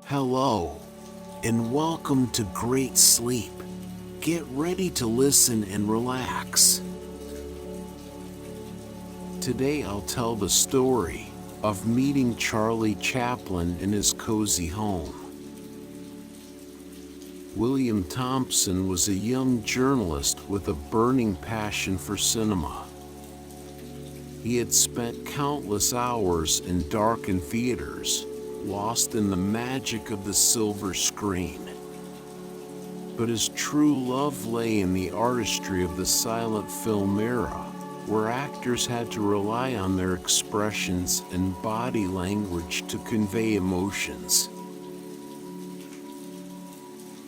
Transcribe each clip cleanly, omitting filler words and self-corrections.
Hello, and welcome to Great Sleep. Get ready to listen and relax. Today I'll tell the story of meeting Charlie Chaplin in his cozy home. William Thompson was a young journalist with a burning passion for cinema. He had spent countless hours in darkened theaters, lost in the magic of the silver screen. But his true love lay in the artistry of the silent film era, where actors had to rely on their expressions and body language to convey emotions.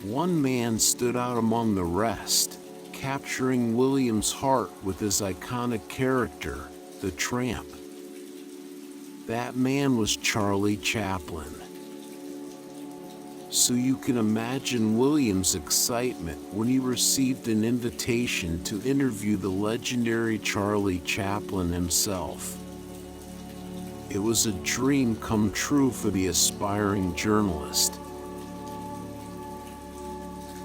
One man stood out among the rest, capturing William's heart with his iconic character, the tramp. That man was Charlie Chaplin. So you can imagine William's excitement when he received an invitation to interview the legendary Charlie Chaplin himself. It was a dream come true for the aspiring journalist.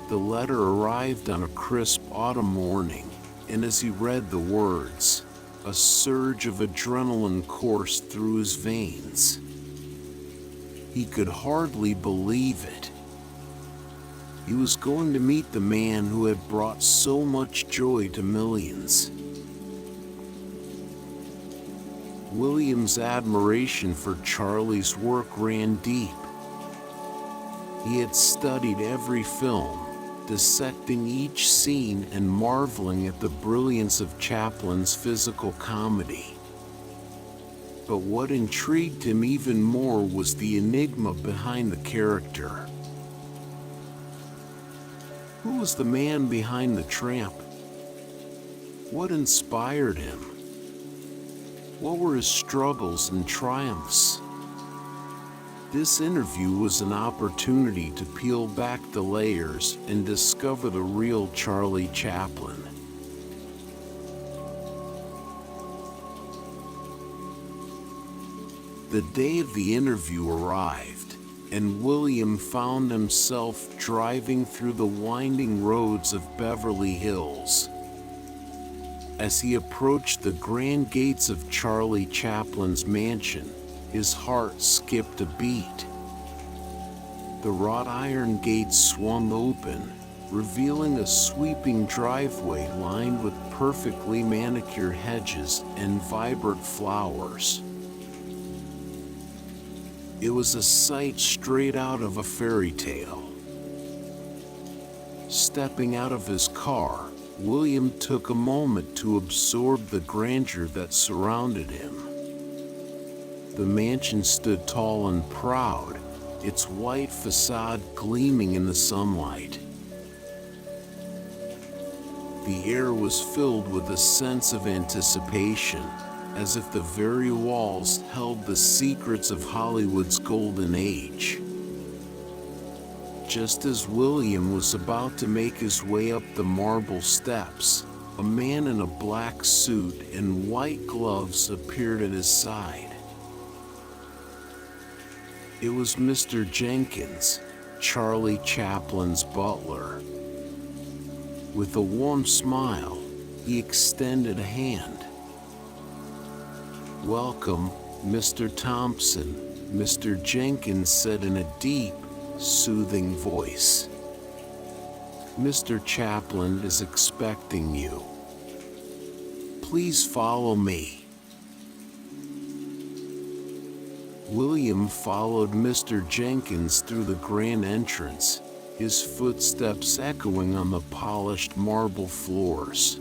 The letter arrived on a crisp autumn morning, and as he read the words, a surge of adrenaline coursed through his veins. He could hardly believe it. He was going to meet the man who had brought so much joy to millions. William's admiration for Charlie's work ran deep. He had studied every film, dissecting each scene and marveling at the brilliance of Chaplin's physical comedy. But what intrigued him even more was the enigma behind the character. Who was the man behind the tramp? What inspired him? What were his struggles and triumphs? This interview was an opportunity to peel back the layers and discover the real Charlie Chaplin. The day of the interview arrived, and William found himself driving through the winding roads of Beverly Hills. As he approached the grand gates of Charlie Chaplin's mansion, his heart skipped a beat. The wrought iron gates swung open, revealing a sweeping driveway lined with perfectly manicured hedges and vibrant flowers. It was a sight straight out of a fairy tale. Stepping out of his car, William took a moment to absorb the grandeur that surrounded him. The mansion stood tall and proud, its white facade gleaming in the sunlight. The air was filled with a sense of anticipation, as if the very walls held the secrets of Hollywood's golden age. Just as William was about to make his way up the marble steps, a man in a black suit and white gloves appeared at his side. It was Mr. Jenkins, Charlie Chaplin's butler. With a warm smile, he extended a hand. "Welcome, Mr. Thompson," Mr. Jenkins said in a deep, soothing voice. "Mr. Chaplin is expecting you. Please follow me." William followed Mr. Jenkins through the grand entrance, his footsteps echoing on the polished marble floors.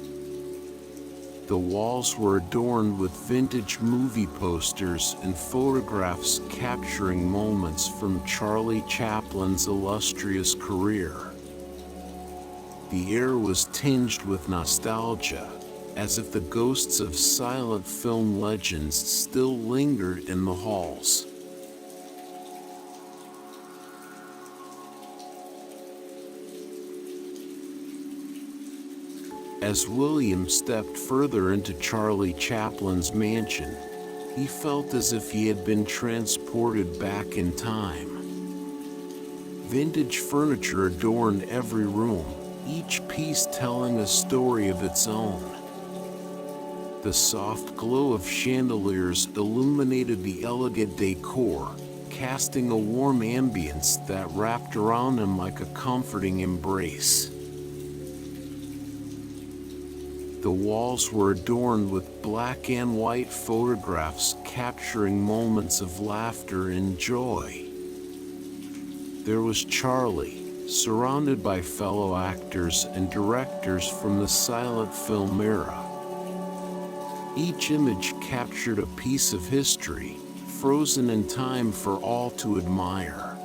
The walls were adorned with vintage movie posters and photographs capturing moments from Charlie Chaplin's illustrious career. The air was tinged with nostalgia, as if the ghosts of silent film legends still lingered in the halls. As William stepped further into Charlie Chaplin's mansion, he felt as if he had been transported back in time. Vintage furniture adorned every room, each piece telling a story of its own. The soft glow of chandeliers illuminated the elegant decor, casting a warm ambience that wrapped around him like a comforting embrace. The walls were adorned with black and white photographs capturing moments of laughter and joy. There was Charlie, surrounded by fellow actors and directors from the silent film era. Each image captured a piece of history, frozen in time for all to admire.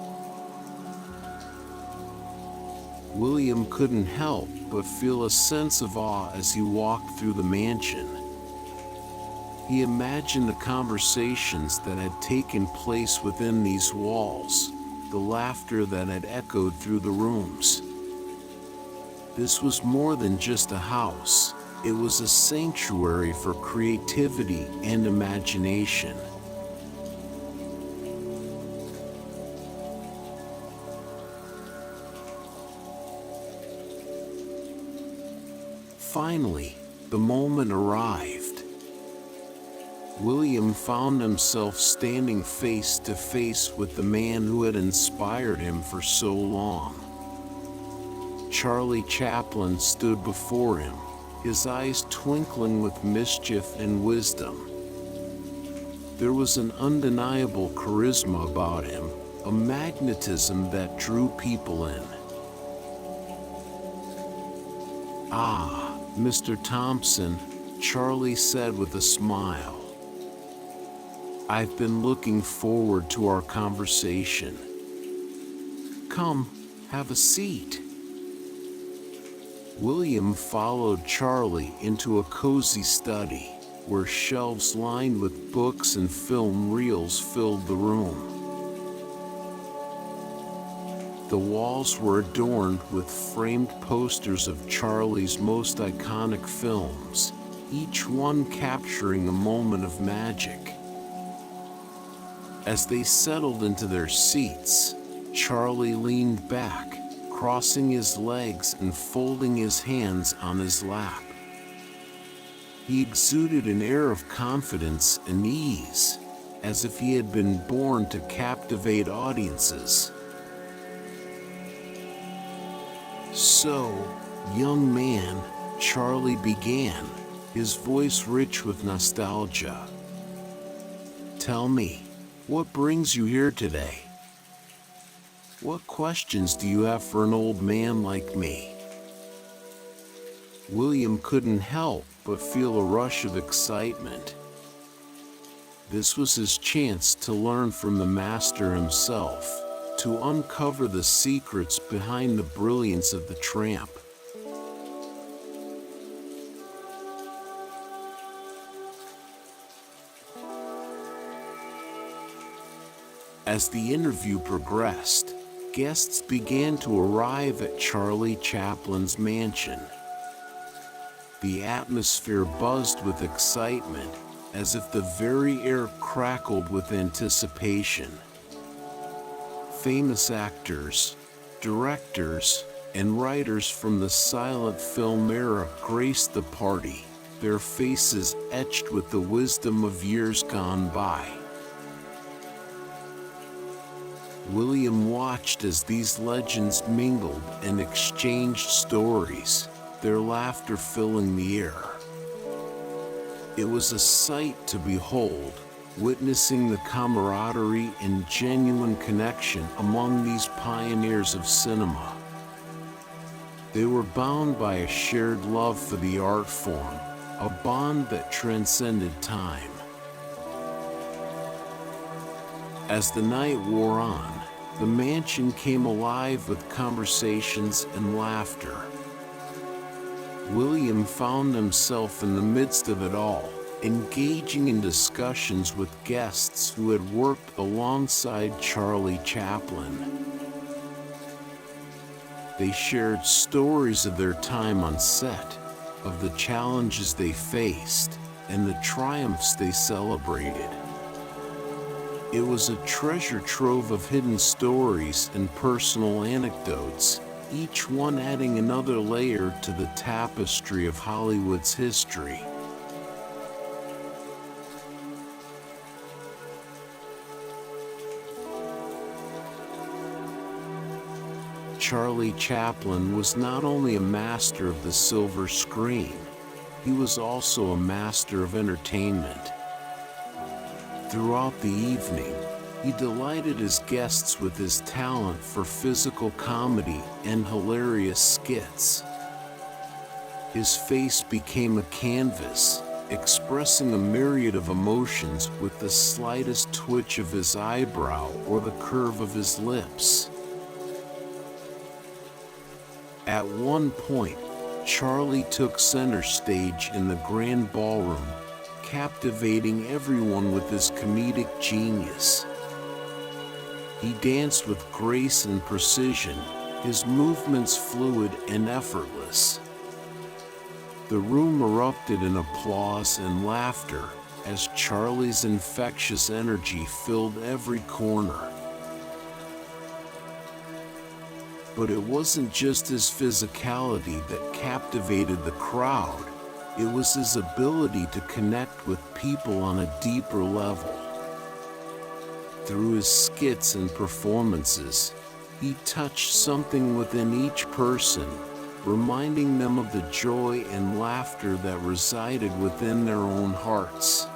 William couldn't help but feel a sense of awe as he walked through the mansion. He imagined the conversations that had taken place within these walls, the laughter that had echoed through the rooms. This was more than just a house. It was a sanctuary for creativity and imagination. Finally, the moment arrived. William found himself standing face to face with the man who had inspired him for so long. Charlie Chaplin stood before him, his eyes twinkling with mischief and wisdom. There was an undeniable charisma about him, a magnetism that drew people in. "Ah, Mr. Thompson," Charlie said with a smile. "I've been looking forward to our conversation. Come, have a seat." William followed Charlie into a cozy study, where shelves lined with books and film reels filled the room. The walls were adorned with framed posters of Charlie's most iconic films, each one capturing a moment of magic. As they settled into their seats, Charlie leaned back, crossing his legs and folding his hands on his lap. He exuded an air of confidence and ease, as if he had been born to captivate audiences. "So, young man," Charlie began, his voice rich with nostalgia. "Tell me, what brings you here today? What questions do you have for an old man like me?" William couldn't help but feel a rush of excitement. This was his chance to learn from the master himself, to uncover the secrets behind the brilliance of the tramp. As the interview progressed, guests began to arrive at Charlie Chaplin's mansion. The atmosphere buzzed with excitement, as if the very air crackled with anticipation. Famous actors, directors, and writers from the silent film era graced the party, their faces etched with the wisdom of years gone by. William watched as these legends mingled and exchanged stories, their laughter filling the air. It was a sight to behold, witnessing the camaraderie and genuine connection among these pioneers of cinema. They were bound by a shared love for the art form, a bond that transcended time. As the night wore on, the mansion came alive with conversations and laughter. William found himself in the midst of it all, engaging in discussions with guests who had worked alongside Charlie Chaplin. They shared stories of their time on set, of the challenges they faced, and the triumphs they celebrated. It was a treasure trove of hidden stories and personal anecdotes, each one adding another layer to the tapestry of Hollywood's history. Charlie Chaplin was not only a master of the silver screen, he was also a master of entertainment. Throughout the evening, he delighted his guests with his talent for physical comedy and hilarious skits. His face became a canvas, expressing a myriad of emotions with the slightest twitch of his eyebrow or the curve of his lips. At one point, Charlie took center stage in the grand ballroom, captivating everyone with his comedic genius. He danced with grace and precision, his movements fluid and effortless. The room erupted in applause and laughter as Charlie's infectious energy filled every corner. But it wasn't just his physicality that captivated the crowd, it was his ability to connect with people on a deeper level. Through his skits and performances, he touched something within each person, reminding them of the joy and laughter that resided within their own hearts.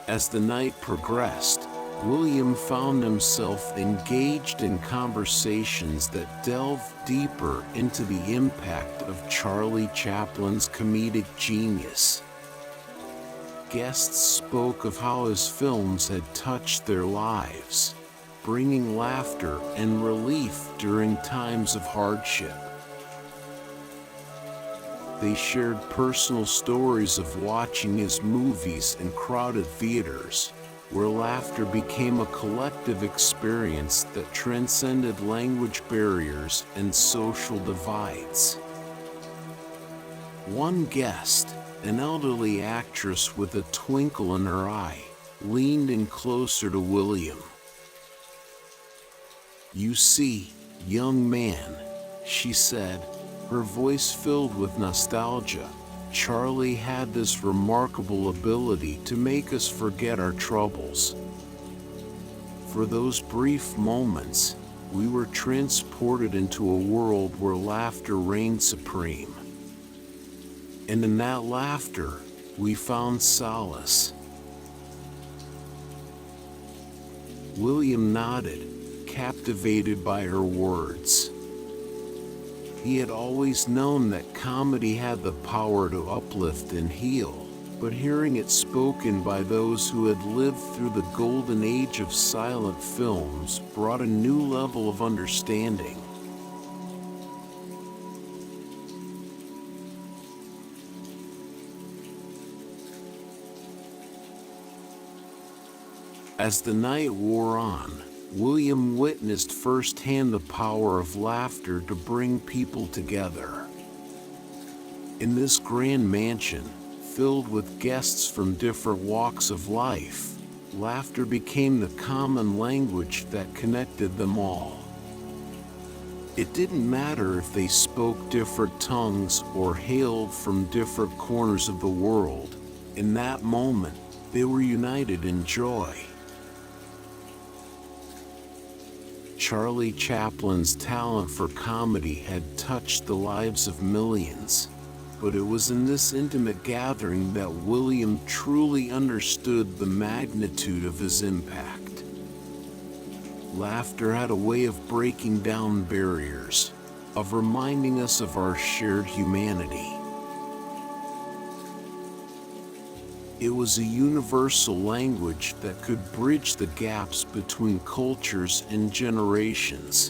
As the night progressed, William found himself engaged in conversations that delved deeper into the impact of Charlie Chaplin's comedic genius. Guests spoke of how his films had touched their lives, bringing laughter and relief during times of hardship. They shared personal stories of watching his movies in crowded theaters, where laughter became a collective experience that transcended language barriers and social divides. One guest, an elderly actress with a twinkle in her eye, leaned in closer to William. "You see, young man," she said, her voice filled with nostalgia, "Charlie had this remarkable ability to make us forget our troubles. For those brief moments, we were transported into a world where laughter reigned supreme. And in that laughter, we found solace." William nodded, captivated by her words. He had always known that comedy had the power to uplift and heal, but hearing it spoken by those who had lived through the golden age of silent films brought a new level of understanding. As the night wore on, William witnessed firsthand the power of laughter to bring people together. In this grand mansion, filled with guests from different walks of life, laughter became the common language that connected them all. It didn't matter if they spoke different tongues or hailed from different corners of the world. In that moment, they were united in joy. Charlie Chaplin's talent for comedy had touched the lives of millions, but it was in this intimate gathering that William truly understood the magnitude of his impact. Laughter had a way of breaking down barriers, of reminding us of our shared humanity. It was a universal language that could bridge the gaps between cultures and generations.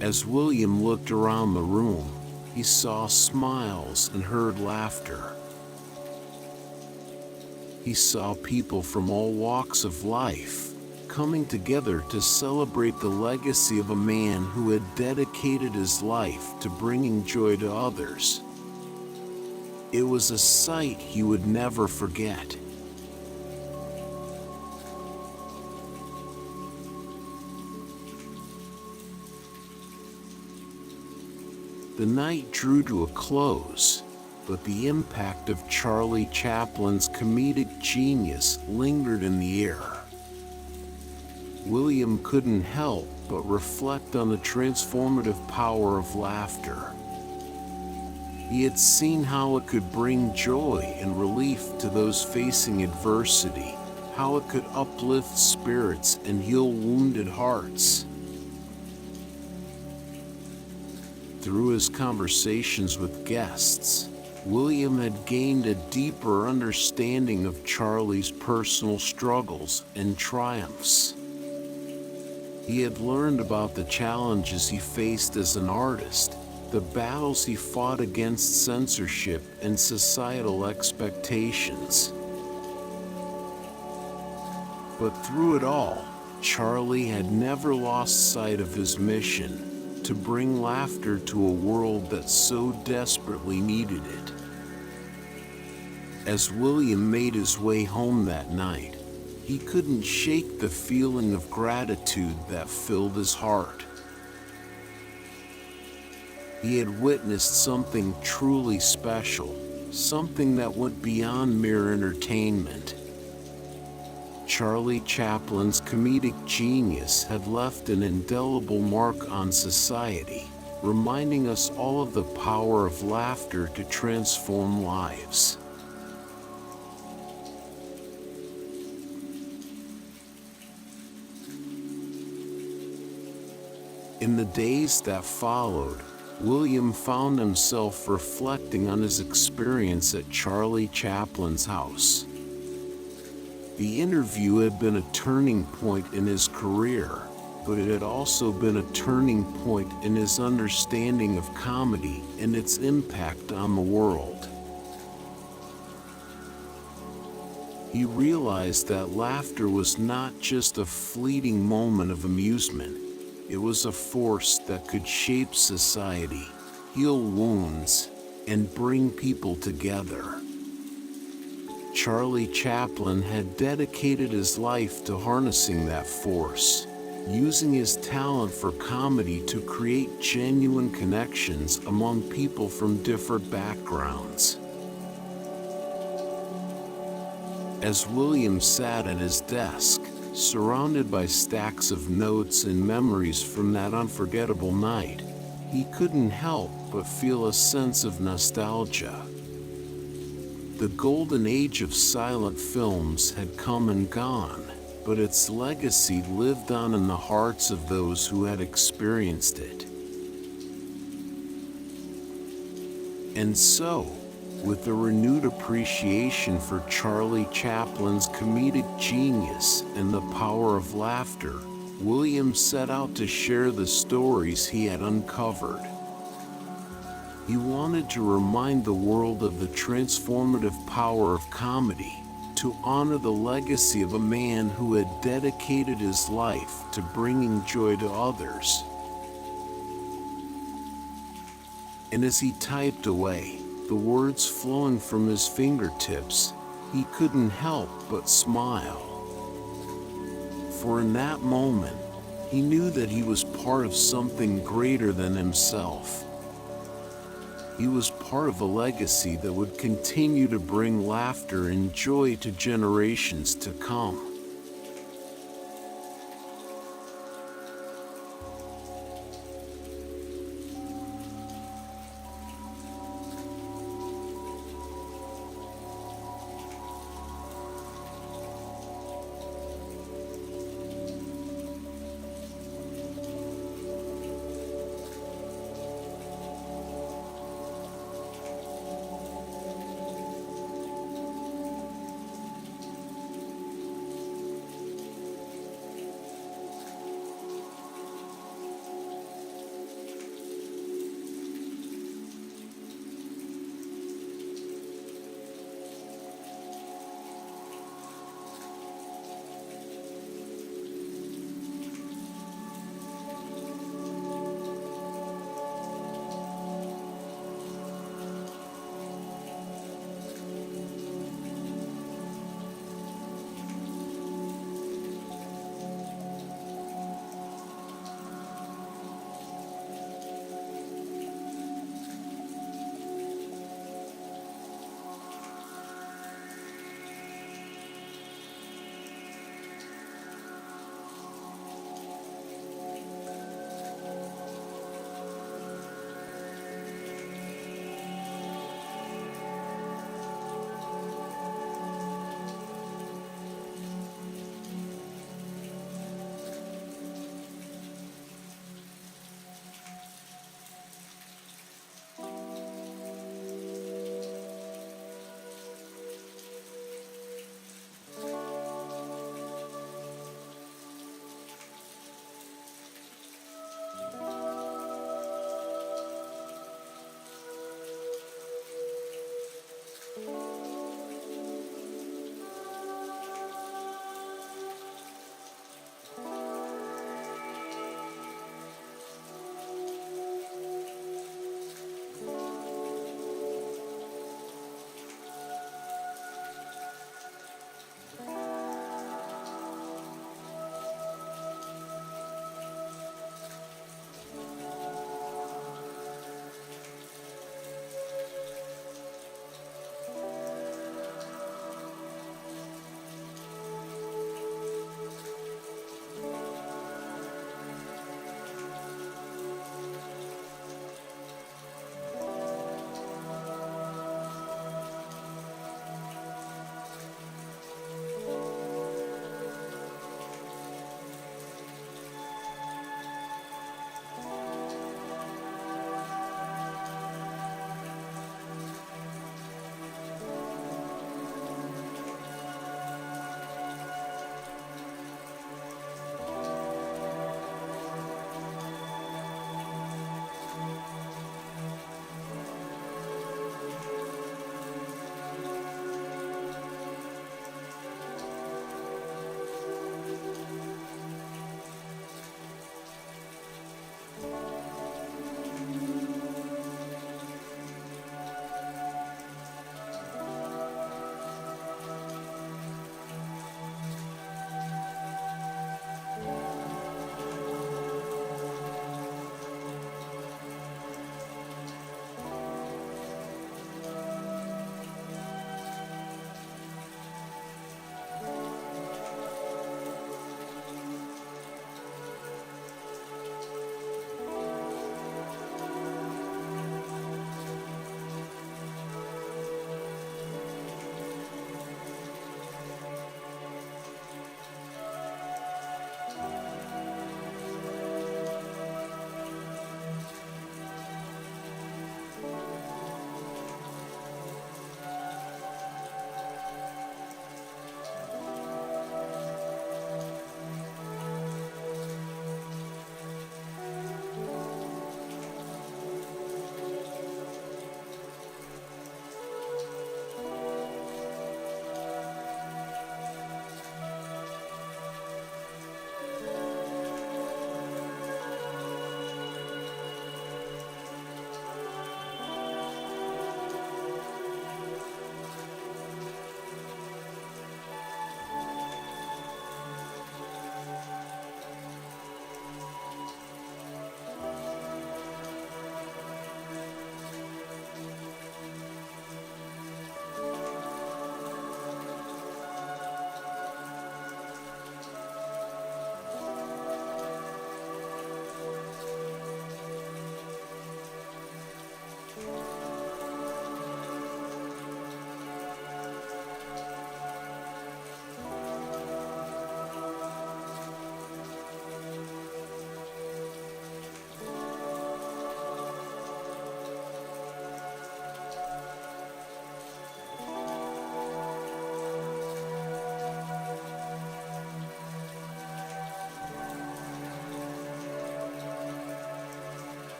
As William looked around the room, he saw smiles and heard laughter. He saw people from all walks of life, coming together to celebrate the legacy of a man who had dedicated his life to bringing joy to others. It was a sight he would never forget. The night drew to a close, but the impact of Charlie Chaplin's comedic genius lingered in the air. William couldn't help but reflect on the transformative power of laughter. He had seen how it could bring joy and relief to those facing adversity, how it could uplift spirits and heal wounded hearts. Through his conversations with guests, William had gained a deeper understanding of Charlie's personal struggles and triumphs. He had learned about the challenges he faced as an artist, the battles he fought against censorship and societal expectations. But through it all, Charlie had never lost sight of his mission: to bring laughter to a world that so desperately needed it. As William made his way home that night, he couldn't shake the feeling of gratitude that filled his heart. He had witnessed something truly special, something that went beyond mere entertainment. Charlie Chaplin's comedic genius had left an indelible mark on society, reminding us all of the power of laughter to transform lives. In the days that followed, William found himself reflecting on his experience at Charlie Chaplin's house. The interview had been a turning point in his career, but it had also been a turning point in his understanding of comedy and its impact on the world. He realized that laughter was not just a fleeting moment of amusement. It was a force that could shape society, heal wounds, and bring people together. Charlie Chaplin had dedicated his life to harnessing that force, using his talent for comedy to create genuine connections among people from different backgrounds. As William sat at his desk, surrounded by stacks of notes and memories from that unforgettable night, he couldn't help but feel a sense of nostalgia. The golden age of silent films had come and gone, but its legacy lived on in the hearts of those who had experienced it. And so, with a renewed appreciation for Charlie Chaplin's comedic genius and the power of laughter, William set out to share the stories he had uncovered. He wanted to remind the world of the transformative power of comedy, to honor the legacy of a man who had dedicated his life to bringing joy to others. And as he typed away, the words flowing from his fingertips, he couldn't help but smile. For in that moment, he knew that he was part of something greater than himself. He was part of a legacy that would continue to bring laughter and joy to generations to come.